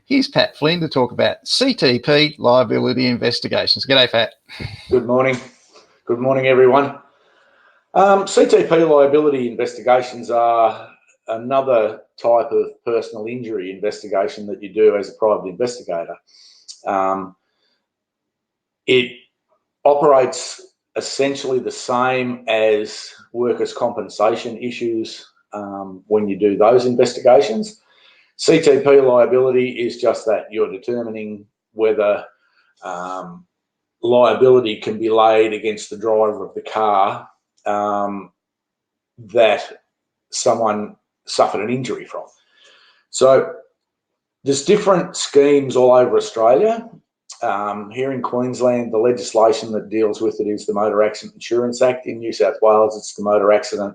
Here's Pat Flynn to talk about CTP liability investigations. G'day, Pat. Good morning. Good morning, everyone. CTP liability investigations are another type of personal injury investigation that you do as a private investigator. It operates essentially the same as workers' compensation issues when you do those investigations. CTP liability is just that. You're determining whether liability can be laid against the driver of the car that someone suffered an injury from. So there's different schemes all over Australia. Here in Queensland, the legislation that deals with it is the Motor Accident Insurance Act. In New South Wales, it's the Motor Accident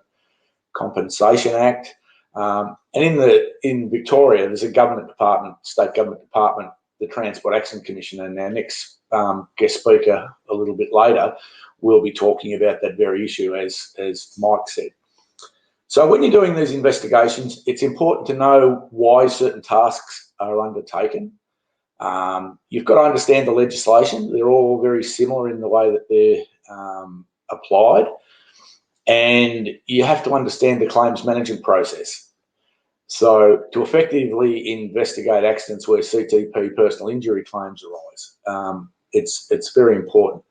Compensation Act. And in Victoria, there's a government department, state government department, the Transport Accident Commission, and our next guest speaker a little bit later will be talking about that very issue, as Mike said. So when you're doing these investigations, it's important to know why certain tasks are undertaken. You've got to understand the legislation. They're all very similar in the way that they're applied. And you have to understand the claims management process. So to effectively investigate accidents where CTP personal injury claims arise, it's very important.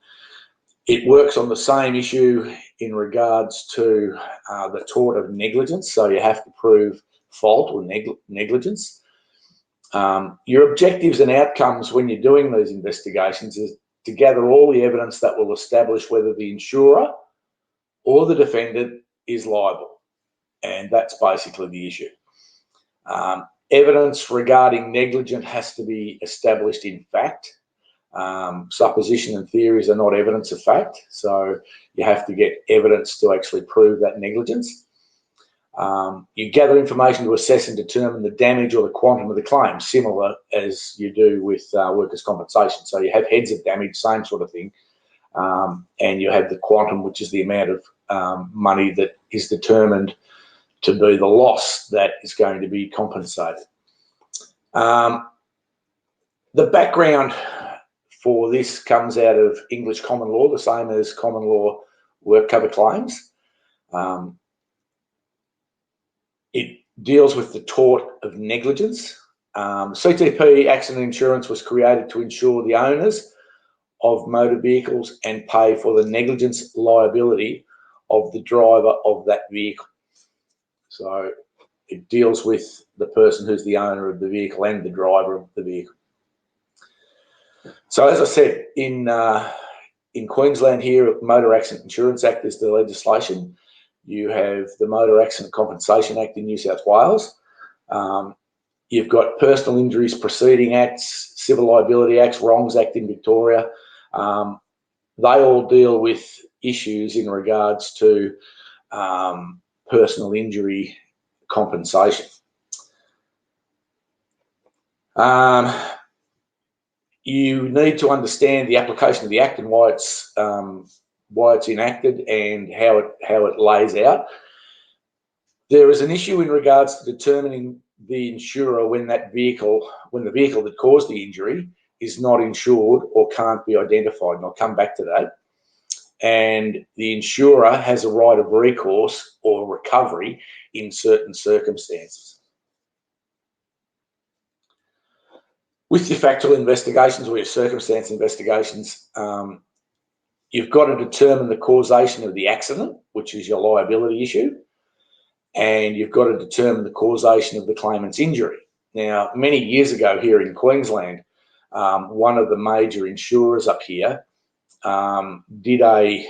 It works on the same issue in regards to the tort of negligence. So you have to prove fault or negligence. Your objectives and outcomes when you're doing these investigations is to gather all the evidence that will establish whether the insurer or the defendant is liable. And that's basically the issue. Evidence regarding negligence has to be established in fact. Supposition and theories are not evidence of fact, so you have to get evidence to actually prove that negligence. You gather information to assess and determine the damage or the quantum of the claim, similar as you do with workers' compensation. So you have heads of damage, same sort of thing, and you have the quantum, which is the amount of money that is determined to be the loss that is going to be compensated. The background for this comes out of English common law, the same as common law work cover claims. It deals with the tort of negligence. CTP accident insurance was created to insure the owners of motor vehicles and pay for the negligence liability of the driver of that vehicle. So it deals with the person who's the owner of the vehicle and the driver of the vehicle. So as I said, in Queensland here, Motor Accident Insurance Act is the legislation. You have the Motor Accident Compensation Act in New South Wales. You've got Personal Injuries Proceeding Acts, Civil Liability Acts, Wrongs Act in Victoria. They all deal with issues in regards to personal injury compensation. You need to understand the application of the Act and why it's enacted and how it lays out. There is an issue in regards to determining the insurer when the vehicle that caused the injury is not insured or can't be identified, and I'll come back to that. And the insurer has a right of recourse or recovery in certain circumstances. With your factual investigations or your circumstance investigations, you've got to determine the causation of the accident, which is your liability issue, and you've got to determine the causation of the claimant's injury. Now, many years ago here in Queensland, one of the major insurers up here did a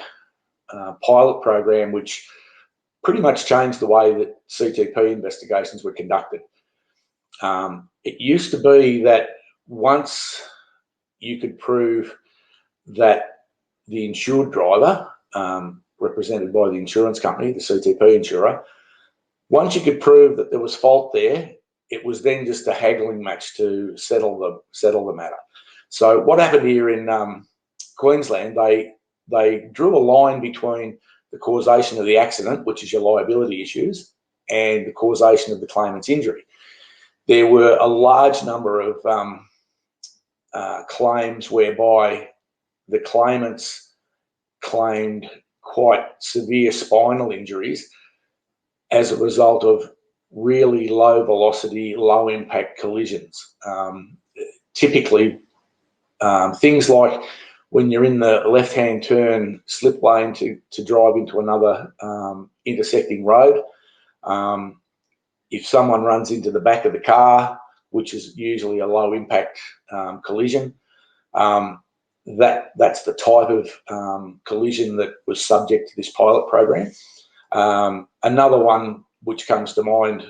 pilot program which pretty much changed the way that CTP investigations were conducted. It used to be that once you could prove that the insured driver, represented by the insurance company, the CTP insurer, once you could prove that there was fault there, it was then just a haggling match to settle the matter. So what happened here in Queensland, they drew a line between the causation of the accident, which is your liability issues, and the causation of the claimant's injury. there were a large number of claims whereby the claimants claimed quite severe spinal injuries as a result of really low velocity, low impact collisions. Typically, things like when you're in the left-hand turn slip lane to drive into another intersecting road, if someone runs into the back of the car, which is usually a low impact collision, that's the type of collision that was subject to this pilot program. Another one which comes to mind,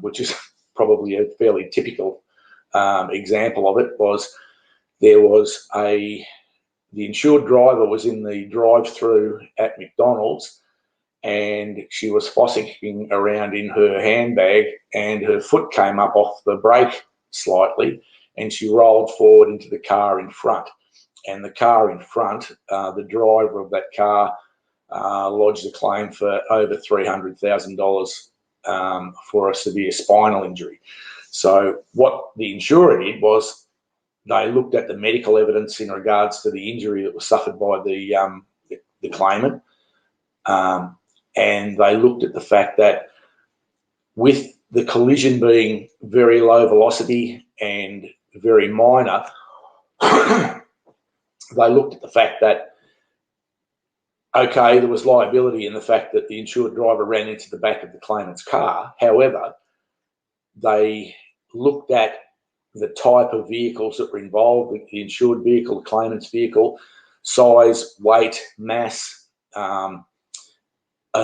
which is probably a fairly typical example of it, was there was the insured driver was in the drive-through at McDonald's, and she was fossicking around in her handbag, and her foot came up off the brake slightly, and she rolled forward into the car in front. And the car in front, the driver of that car lodged a claim for over $300,000 for a severe spinal injury. So what the insurer did was they looked at the medical evidence in regards to the injury that was suffered by the claimant, and they looked at the fact that with the collision being very low velocity and very minor, they looked at the fact that, okay, there was liability in the fact that the insured driver ran into the back of the claimant's car. However, they looked at the type of vehicles that were involved, the insured vehicle, the claimant's vehicle, size, weight, mass, and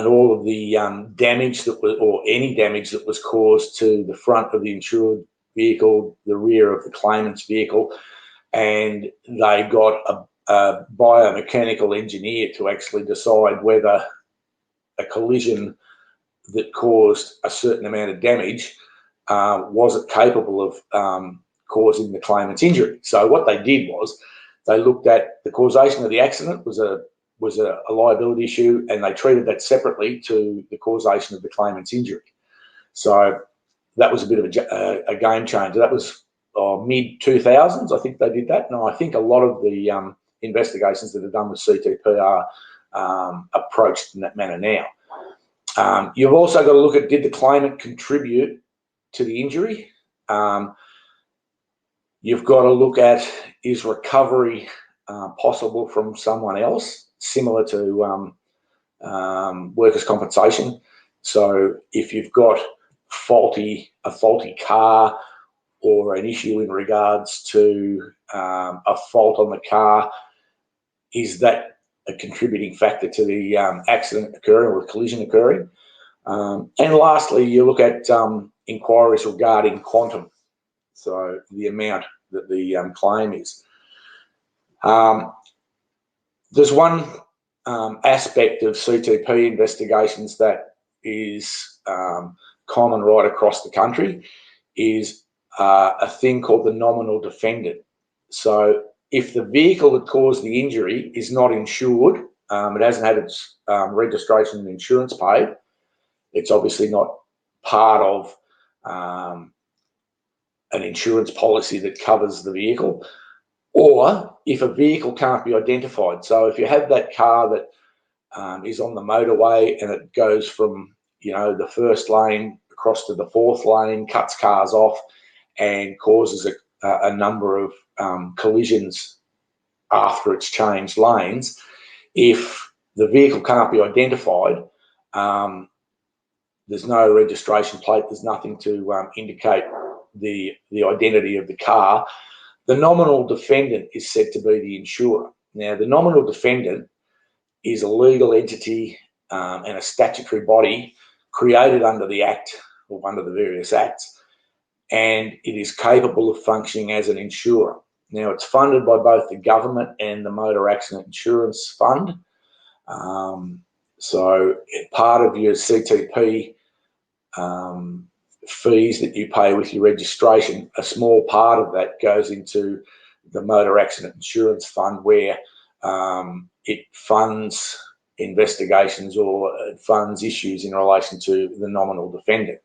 all of the damage that was, or any damage that was caused to the front of the insured vehicle, the rear of the claimant's vehicle, and they got a biomechanical engineer to actually decide whether a collision that caused a certain amount of damage was it capable of causing the claimant's injury. So what they did was they looked at the causation of the accident was a liability issue, and they treated that separately to the causation of the claimant's injury. So that was a bit of a game changer. That was mid-2000s, I think they did that. And I think a lot of the investigations that are done with CTP are approached in that manner now. You've also got to look at, did the claimant contribute to the injury? You've got to look at, is recovery possible from someone else, similar to workers' compensation. So if you've got a faulty car, or an issue in regards to a fault on the car, is that a contributing factor to the accident occurring or collision occurring? And lastly, you look at inquiries regarding quantum, so the amount that the claim is. There's one aspect of CTP investigations that is common right across the country, is a thing called the nominal defendant. So if the vehicle that caused the injury is not insured, it hasn't had its registration and insurance paid, it's obviously not part of an insurance policy that covers the vehicle. Or if a vehicle can't be identified, so if you have that car that is on the motorway and it goes from, the first lane across to the fourth lane, cuts cars off, and causes a number of collisions after it's changed lanes, if the vehicle can't be identified, there's no registration plate, there's nothing to indicate the identity of the car, the nominal defendant is said to be the insurer. Now, the nominal defendant is a legal entity and a statutory body created under the Act, or under the various acts, and it is capable of functioning as an insurer. Now, it's funded by both the government and the Motor Accident Insurance Fund. So part of your CTP fees that you pay with your registration, a small part of that goes into the Motor Accident Insurance Fund, where it funds investigations or it funds issues in relation to the nominal defendant.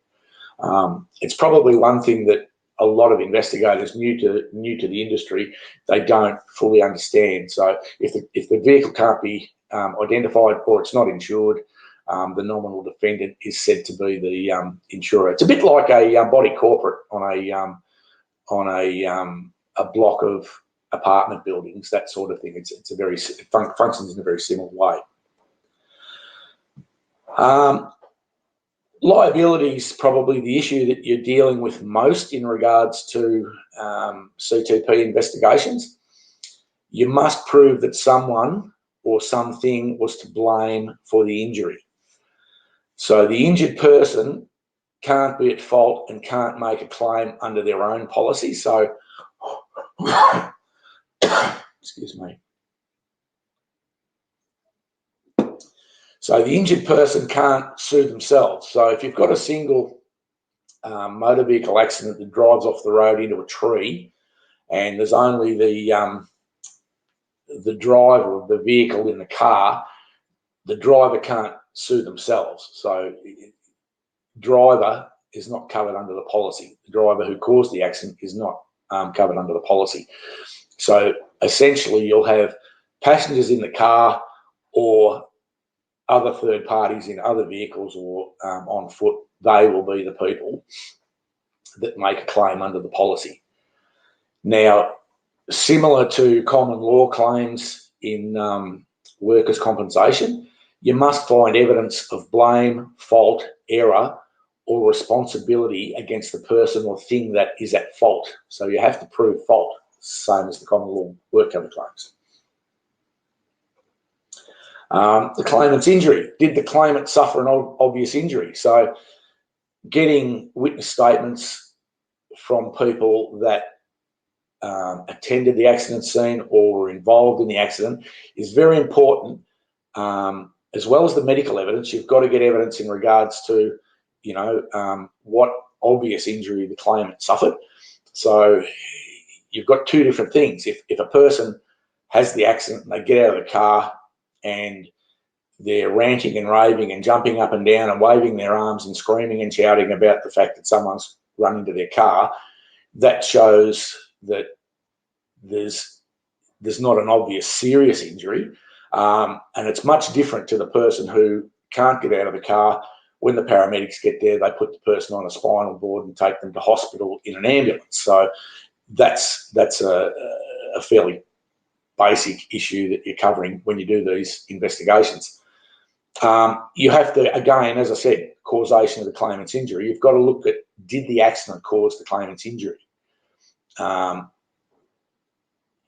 It's probably one thing that a lot of investigators new to the industry, they don't fully understand. So if the vehicle can't be identified or it's not insured, the nominal defendant is said to be the insurer. It's a bit like a body corporate on a block of apartment buildings, that sort of thing. It functions in a very similar way. Liability is probably the issue that you're dealing with most in regards to CTP investigations. You must prove that someone or something was to blame for the injury. So the injured person can't be at fault and can't make a claim under their own policy. So, excuse me. So the injured person can't sue themselves. So if you've got a single motor vehicle accident that drives off the road into a tree, and there's only the driver of the vehicle in the car, the driver can't sue themselves. So driver is not covered under the policy. The driver who caused the accident is not covered under the policy. So essentially you'll have passengers in the car or other third parties in other vehicles or on foot. They will be the people that make a claim under the policy. Now, similar to common law claims in workers' compensation, you must find evidence of blame, fault, error, or responsibility against the person or thing that is at fault. So you have to prove fault, same as the common law work cover claims. The claimant's injury. Did the claimant suffer an obvious injury? So getting witness statements from people that attended the accident scene or were involved in the accident is very important. As well as the medical evidence, you've got to get evidence in regards to, what obvious injury the claimant suffered. So you've got two different things. If a person has the accident and they get out of the car and they're ranting and raving and jumping up and down and waving their arms and screaming and shouting about the fact that someone's run into their car, that shows that there's not an obvious serious injury. And it's much different to the person who can't get out of the car. When the paramedics get there, they put the person on a spinal board and take them to hospital in an ambulance. So that's a fairly basic issue that you're covering when you do these investigations. You have to, again, as I said, causation of the claimant's injury. You've got to look at, did the accident cause the claimant's injury?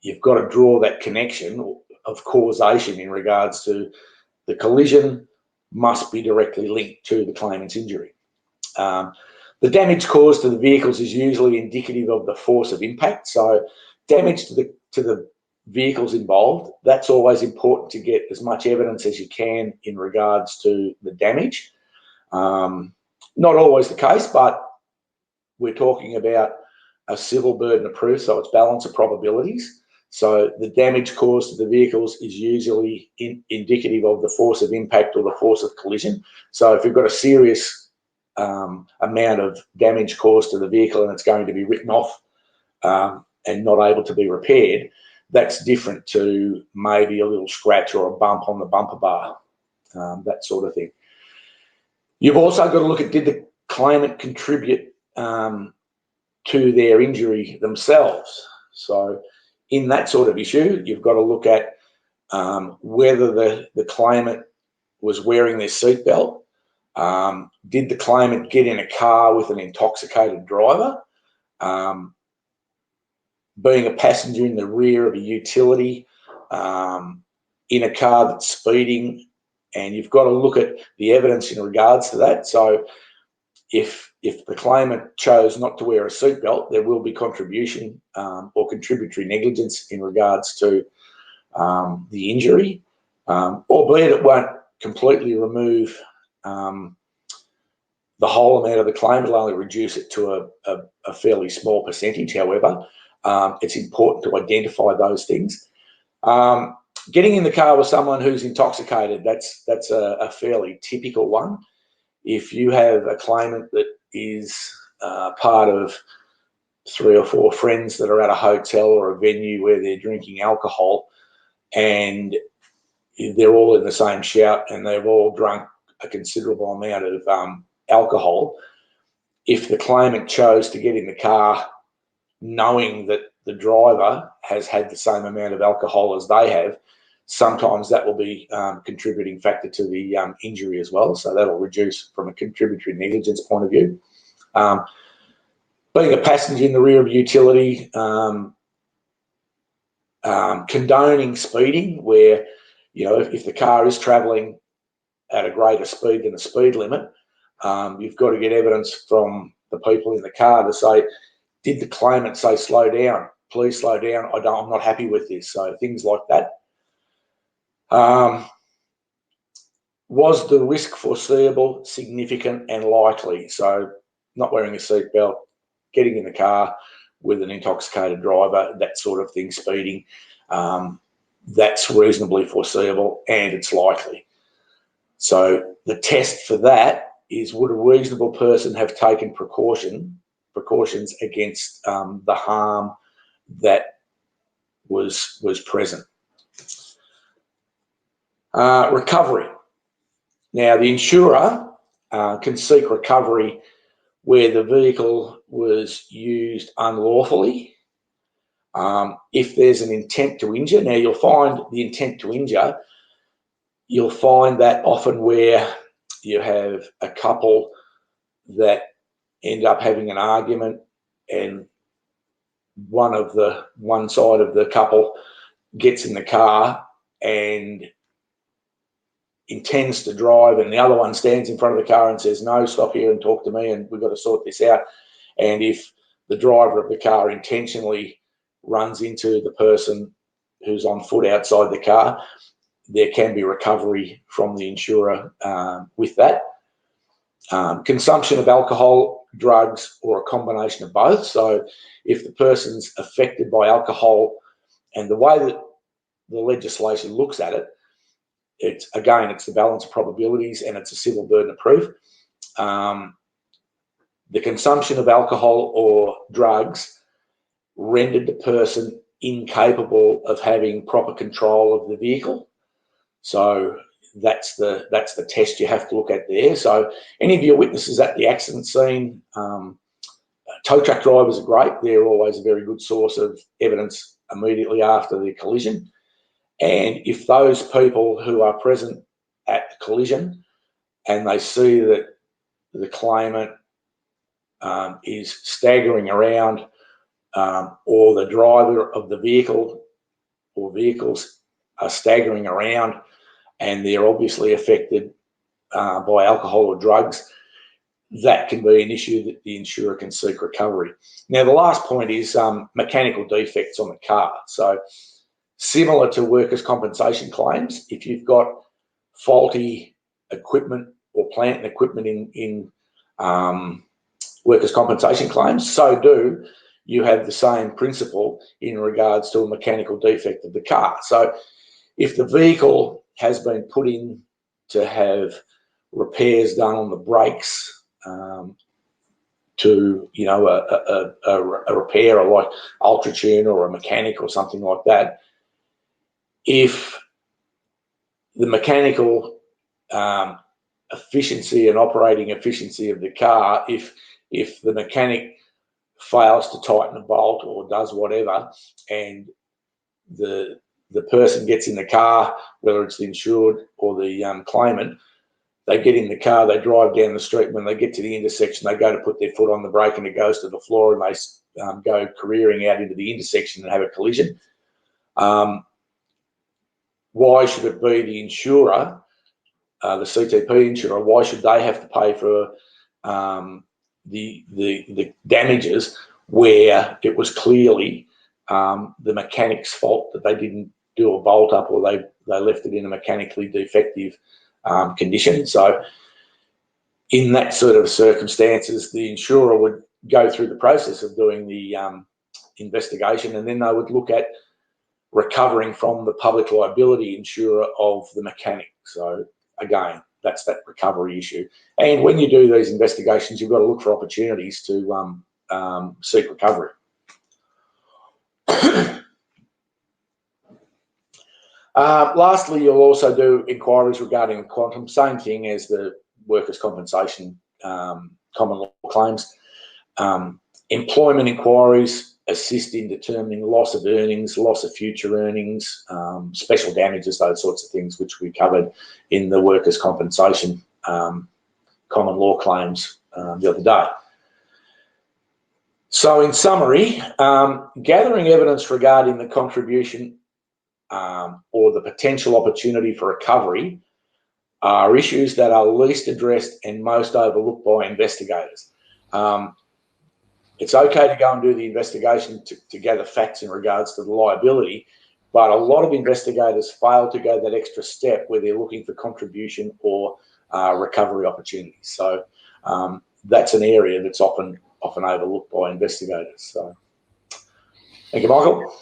You've got to draw that connection of causation in regards to the collision must be directly linked to the claimant's injury. The damage caused to the vehicles is usually indicative of the force of impact. So damage to the vehicles involved, that's always important to get as much evidence as you can in regards to the damage. Not always the case, but we're talking about a civil burden of proof, so it's balance of probabilities. So the damage caused to the vehicles is usually indicative of the force of impact or the force of collision. So if you've got a serious amount of damage caused to the vehicle and it's going to be written off and not able to be repaired, that's different to maybe a little scratch or a bump on the bumper bar, that sort of thing. You've also got to look at, did the claimant contribute to their injury themselves? So in that sort of issue, you've got to look at whether the claimant was wearing their seatbelt. Did the claimant get in a car with an intoxicated driver? Being a passenger in the rear of a utility in a car that's speeding, and you've got to look at the evidence in regards to that. So if the claimant chose not to wear a seatbelt, there will be contribution or contributory negligence in regards to the injury, albeit it won't completely remove the whole amount of the claim. It'll only reduce it to a fairly small percentage. However, it's important to identify those things. Getting in the car with someone who's intoxicated, that's a fairly typical one. If you have a claimant that is part of 3 or 4 friends that are at a hotel or a venue where they're drinking alcohol, and they're all in the same shout and they've all drunk a considerable amount of alcohol. If the claimant chose to get in the car knowing that the driver has had the same amount of alcohol as they have, sometimes that will be a contributing factor to the injury as well. So that'll reduce from a contributory negligence point of view. Being a passenger in the rear of a utility, condoning speeding where, you know, if the car is travelling at a greater speed than the speed limit, you've got to get evidence from the people in the car to say, did the claimant say slow down? Please slow down. I'm not happy with this. So things like that. Was the risk foreseeable, significant, and likely? So not wearing a seatbelt, getting in the car with an intoxicated driver, that sort of thing, speeding, that's reasonably foreseeable and it's likely. So the test for that is, would a reasonable person have taken precautions against the harm that was present? Recovery. Now, the insurer can seek recovery where the vehicle was used unlawfully. If there's an intent to injure, now you'll find the intent to injure, you'll find that often where you have a couple that end up having an argument and one side of the couple gets in the car and intends to drive, and the other one stands in front of the car and says, no, stop here and talk to me and we've got to sort this out. And if the driver of the car intentionally runs into the person who's on foot outside the car, there can be recovery from the insurer with that. Consumption of alcohol, drugs, or a combination of both. So if the person's affected by alcohol, and the way that the legislation looks at it, it's the balance of probabilities and it's a civil burden of proof. The consumption of alcohol or drugs rendered the person incapable of having proper control of the vehicle. So that's the test you have to look at there. So any of your witnesses at the accident scene, tow truck drivers are great. They're always a very good source of evidence immediately after the collision. And if those people who are present at the collision and they see that the claimant is staggering around, or the driver of the vehicle or vehicles are staggering around and they're obviously affected by alcohol or drugs, that can be an issue that the insurer can seek recovery. Now, the last point is mechanical defects on the car. So similar to workers' compensation claims, if you've got faulty equipment or plant and equipment in workers' compensation claims, so do you have the same principle in regards to a mechanical defect of the car. So if the vehicle has been put in to have repairs done on the brakes, to, you know, a repairer like Ultratune or a mechanic or something like that, if the mechanical efficiency and operating efficiency of the car, if the mechanic fails to tighten a bolt or does whatever, and the person gets in the car, whether it's the insured or the claimant, they get in the car, they drive down the street. When they get to the intersection, they go to put their foot on the brake and it goes to the floor, and they go careering out into the intersection and have a collision. Why should it be the insurer, the CTP insurer, why should they have to pay for the damages where it was clearly the mechanic's fault that they didn't do a bolt up, or they left it in a mechanically defective condition? So in that sort of circumstances, the insurer would go through the process of doing the investigation, and then they would look at recovering from the public liability insurer of the mechanic. So again, that's that recovery issue. And when you do these investigations, you've got to look for opportunities to seek recovery. Lastly, you'll also do inquiries regarding the quantum, same thing as the workers' compensation common law claims. Employment inquiries assist in determining loss of earnings, loss of future earnings, special damages, those sorts of things, which we covered in the workers' compensation common law claims the other day. So in summary, gathering evidence regarding the contribution or the potential opportunity for recovery are issues that are least addressed and most overlooked by investigators. It's okay to go and do the investigation to gather facts in regards to the liability, but a lot of investigators fail to go that extra step where they're looking for contribution or recovery opportunities. So that's an area that's often overlooked by investigators. So thank you, Michael.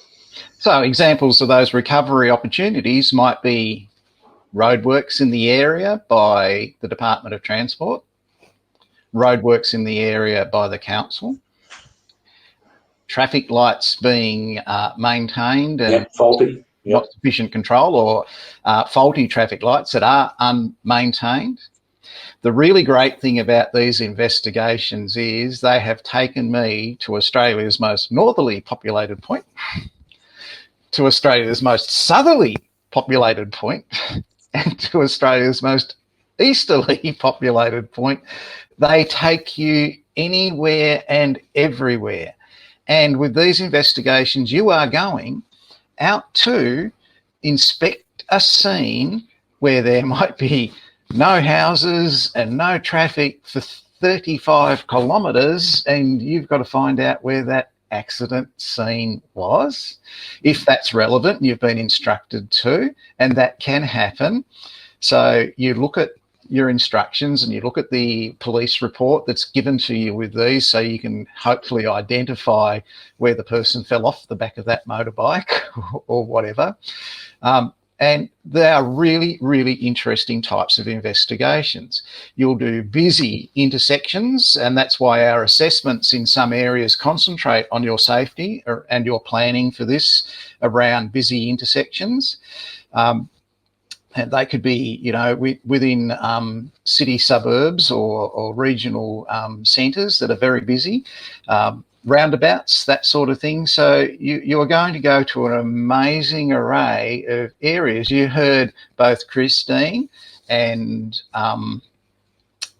So examples of those recovery opportunities might be roadworks in the area by the Department of Transport, roadworks in the area by the council, traffic lights being maintained and faulty, not sufficient control, or faulty traffic lights that are unmaintained. The really great thing about these investigations is they have taken me to Australia's most northerly populated point, to Australia's most southerly populated point, and to Australia's most easterly populated point. They take you anywhere and everywhere. And with these investigations, you are going out to inspect a scene where there might be no houses and no traffic for 35 kilometres, and you've got to find out where that accident scene was, if that's relevant. You've been instructed to, and that can happen. So you look at your instructions and you look at the police report that's given to you with these, so you can hopefully identify where the person fell off the back of that motorbike or whatever. And they are really, really interesting types of investigations. You'll do busy intersections, and that's why our assessments in some areas concentrate on your safety and your planning for this around busy intersections. And they could be, you know, within city suburbs or regional centres that are very busy. Roundabouts, that sort of thing. So you are going to go to an amazing array of areas. You heard both Christine and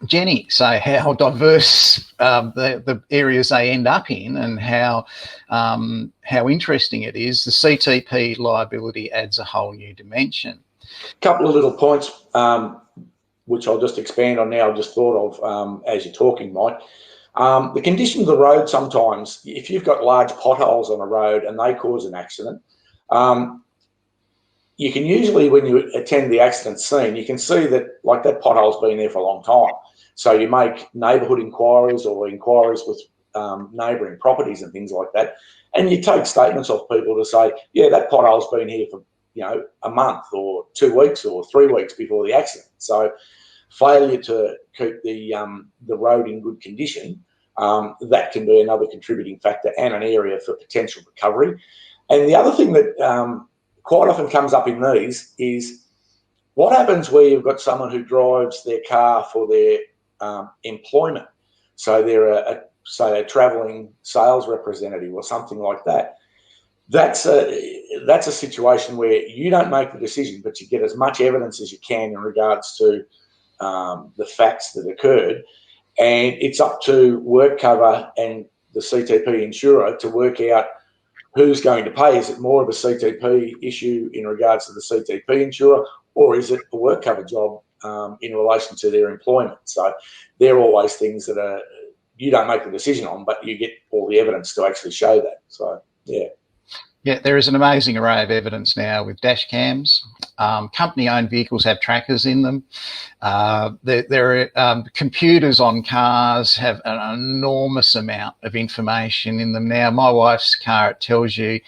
Jenny say how diverse the areas they end up in, and how interesting it is. The CTP liability adds a whole new dimension. A couple of little points, which I'll just expand on now. I just thought of as you're talking, Mike. The condition of the road sometimes, if you've got large potholes on a road and they cause an accident, you can usually, when you attend the accident scene, you can see that like that pothole's been there for a long time. So you make neighbourhood inquiries or inquiries with neighbouring properties and things like that, and you take statements off people to say, yeah, that pothole's been here for, you know, a month or 2 weeks or 3 weeks before the accident. So failure to keep the road in good condition, that can be another contributing factor and an area for potential recovery. And the other thing that quite often comes up in these is what happens where you've got someone who drives their car for their employment. So they're say a travelling sales representative or something like that. That's a situation where you don't make the decision, but you get as much evidence as you can in regards to the facts that occurred, and it's up to WorkCover and the CTP insurer to work out who's going to pay. Is it more of a CTP issue in regards to the CTP insurer, or is it a WorkCover job in relation to their employment? So they're always things that you don't make the decision on, but you get all the evidence to actually show that. So yeah. Yeah, there is an amazing array of evidence now with dash cams. Company-owned vehicles have trackers in them. There are computers on cars have an enormous amount of information in them now. My wife's car, it tells you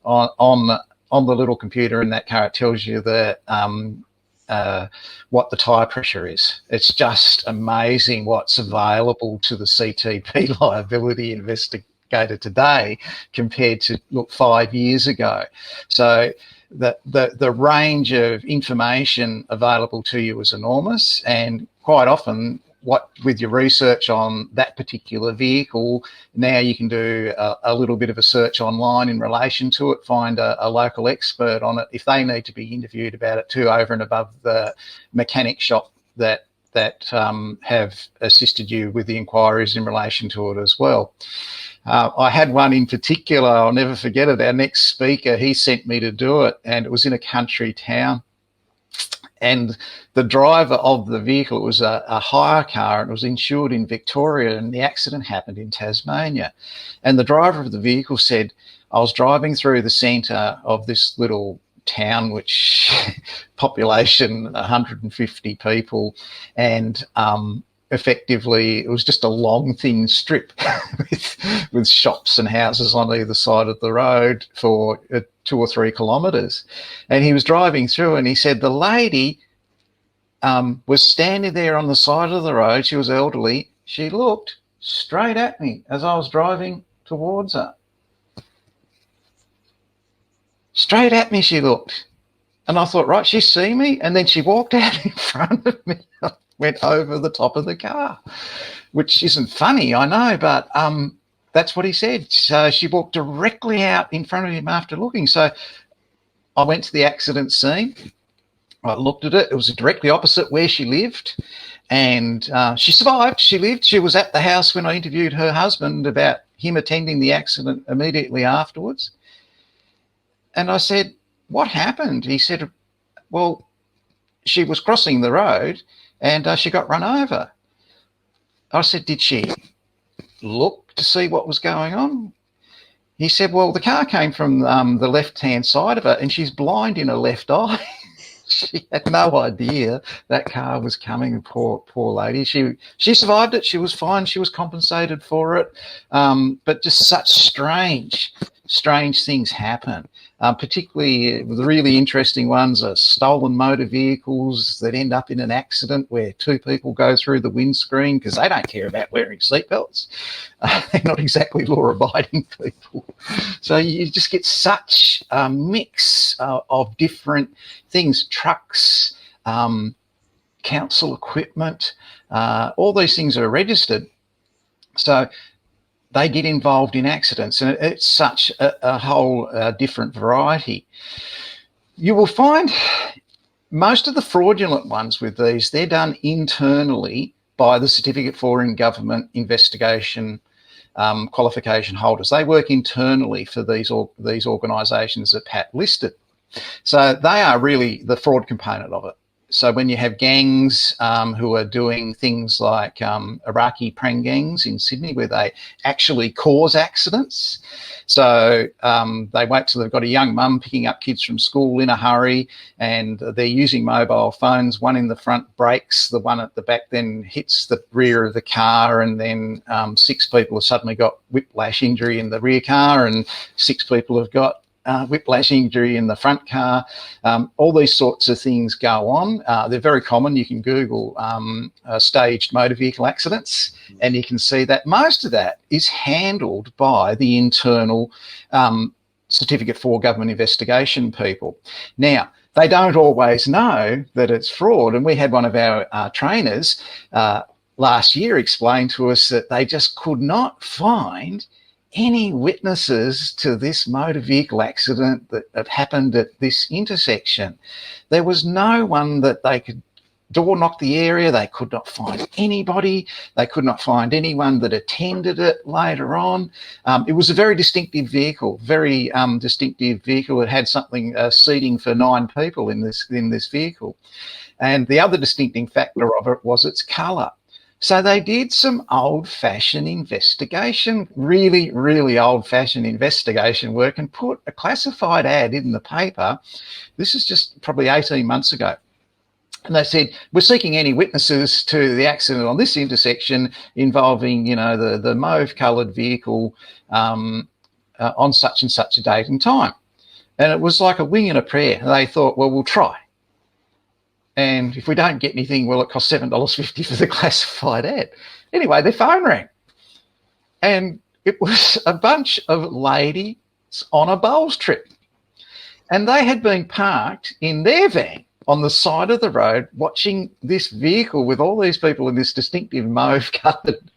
on the little computer in that car, it tells you the what the tyre pressure is. It's just amazing what's available to the CTP liability investigator today compared to 5 years ago. So the range of information available to you is enormous, and quite often with your research on that particular vehicle, now you can do a little bit of a search online in relation to it, find a local expert on it if they need to be interviewed about it too, over and above the mechanic shop that have assisted you with the inquiries in relation to it as well. I had one in particular, I'll never forget it. Our next speaker, he sent me to do it, and it was in a country town. And the driver of the vehicle, it was a hire car, and it was insured in Victoria, and the accident happened in Tasmania. And the driver of the vehicle said, I was driving through the centre of this little town, which population 150 people, and effectively it was just a long thin strip with shops and houses on either side of the road for 2 or 3 kilometres. And he was driving through, and he said the lady was standing there on the side of the road. She was elderly. She looked straight at me as I was driving towards her. Straight at me she looked. And I thought, right, she see me? And then she walked out in front of me, went over the top of the car, which isn't funny, I know, but that's what he said. So she walked directly out in front of him after looking. So I went to the accident scene. I looked at it. It was directly opposite where she lived, and she survived. She lived. She was at the house when I interviewed her husband about him attending the accident immediately afterwards. And I said, what happened? He said, well, she was crossing the road and she got run over. I said, did she look to see what was going on? He said, well, the car came from the left-hand side of her, and she's blind in her left eye. She had no idea that car was coming. Poor lady. She survived it. She was fine. She was compensated for it. But just such strange things happen. Particularly the really interesting ones are stolen motor vehicles that end up in an accident where 2 people go through the windscreen because they don't care about wearing seatbelts. They're not exactly law-abiding people. So you just get such a mix of different things, trucks, council equipment, all these things are registered. So they get involved in accidents, and it's such a whole different variety. You will find most of the fraudulent ones with these, they're done internally by the Certificate for In-Government Investigation qualification holders. They work internally for these organisations that Pat listed. So they are really the fraud component of it. So when you have gangs who are doing things like Iraqi prang gangs in Sydney, where they actually cause accidents. So they wait till they've got a young mum picking up kids from school in a hurry, and they're using mobile phones. One in the front breaks, the one at the back then hits the rear of the car, and then 6 people have suddenly got whiplash injury in the rear car, and 6 people have got whiplash injury in the front car. All these sorts of things go on. They're very common. You can Google staged motor vehicle accidents, and you can see that most of that is handled by the internal Certificate for Government Investigation people. Now, they don't always know that it's fraud, and we had one of our trainers last year explain to us that they just could not find any witnesses to this motor vehicle accident that had happened at this intersection. There was no one that they could door knock the area. They could not find anybody. They could not find anyone that attended it later on. It was a very distinctive vehicle, It had something seating for 9 people in this vehicle. And the other distinctive factor of it was its colour. So they did some old-fashioned investigation, really, really old-fashioned investigation work, and put a classified ad in the paper. This is just probably 18 months ago. And they said, we're seeking any witnesses to the accident on this intersection involving, the mauve-coloured vehicle on such and such a date and time. And it was like a wing and a prayer. They thought, well, we'll try. And if we don't get anything, well, it costs $7.50 for the classified ad. Anyway, their phone rang. And it was a bunch of ladies on a bowls trip. And they had been parked in their van on the side of the road watching this vehicle with all these people in this distinctive mauve-coloured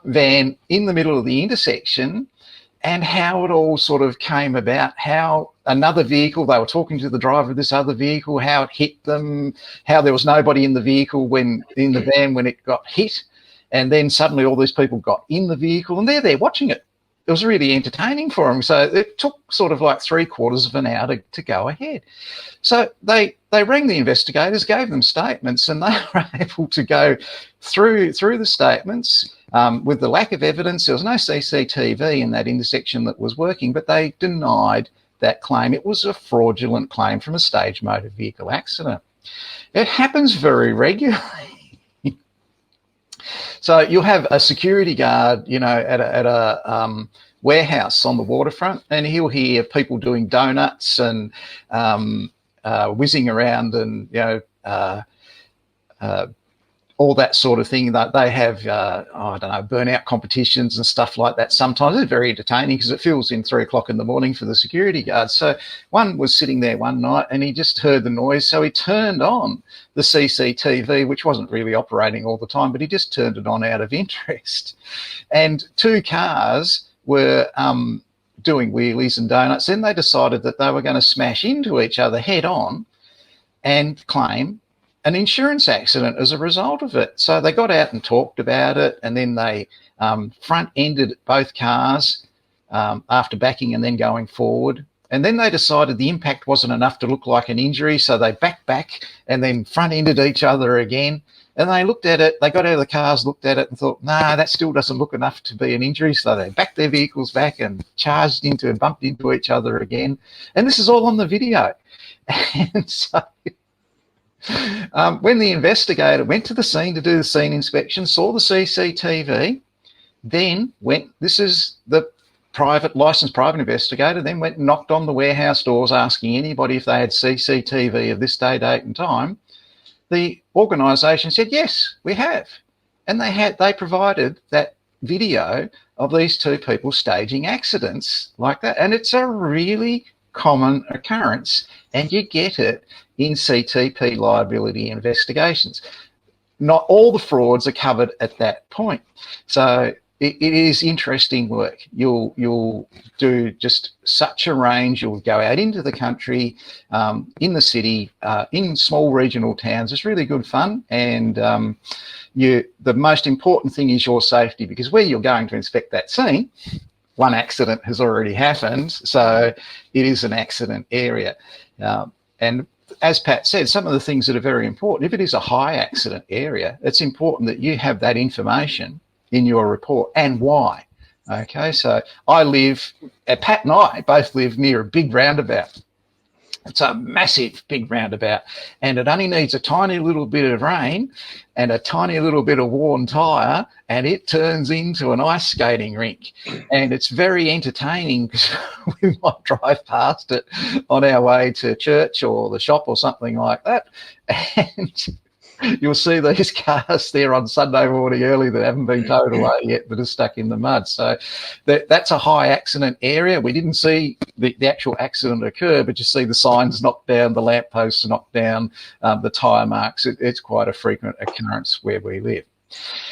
van in the middle of the intersection, and how it all sort of came about, how another vehicle, they were talking to the driver of this other vehicle, how it hit them, how there was nobody in the vehicle when in the van when it got hit, and then suddenly all these people got in the vehicle and they're there watching it. It was really entertaining for them. So it took sort of like 3/4 of an hour to go ahead. So they rang the investigators, gave them statements, and they were able to go through the statements with the lack of evidence. There was no CCTV in that intersection that was working, but they denied that claim. It was a fraudulent claim from a staged motor vehicle accident. It happens very regularly. So you'll have a security guard, you know, at a warehouse on the waterfront, and he'll hear people doing donuts and whizzing around, and you know, all that sort of thing. That they have, I don't know, burnout competitions and stuff like that. Sometimes it's very entertaining because it fills in 3 o'clock in the morning for the security guards. So one was sitting there one night and he just heard the noise, so he turned on the CCTV, which wasn't really operating all the time, but he just turned it on out of interest. And 2 cars were doing wheelies and donuts. Then they decided that they were going to smash into each other head on and claim an insurance accident as a result of it. So they got out and talked about it, and then they front-ended both cars after backing and then going forward. And then they decided the impact wasn't enough to look like an injury, so they backed back and then front-ended each other again. And they looked at it, they got out of the cars, looked at it and thought, nah, that still doesn't look enough to be an injury. So they backed their vehicles back and charged into and bumped into each other again. And this is all on the video. And so when the investigator went to the scene to do the scene inspection, saw the CCTV, then went, this is the licensed private investigator, then went and knocked on the warehouse doors asking anybody if they had CCTV of this day, date and time. The organisation said, yes, we have. And they provided that video of these 2 people staging accidents like that. And it's a really common occurrence, and you get it in CTP liability investigations. Not all the frauds are covered at that point. So it is interesting work. You'll do just such a range. You'll go out into the country, in the city, in small regional towns. It's really good fun. And the most important thing is your safety, because where you're going to inspect that scene, one accident has already happened. So it is an accident area. And as Pat said, some of the things that are very important, if it is a high accident area, it's important that you have that information in your report and why. Okay, so Pat and I both live near a big roundabout. It's a massive big roundabout, and it only needs a tiny little bit of rain and a tiny little bit of worn tyre, and it turns into an ice skating rink. And it's very entertaining because we might drive past it on our way to church or the shop or something like that, and you'll see these cars there on Sunday morning early that haven't been towed away yet, that are stuck in the mud. So that's a high accident area. We didn't see the actual accident occur, but you see the signs knocked down, the lampposts knocked down, the tyre marks. It's quite a frequent occurrence where we live.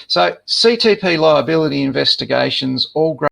So CTP liability investigations, all great.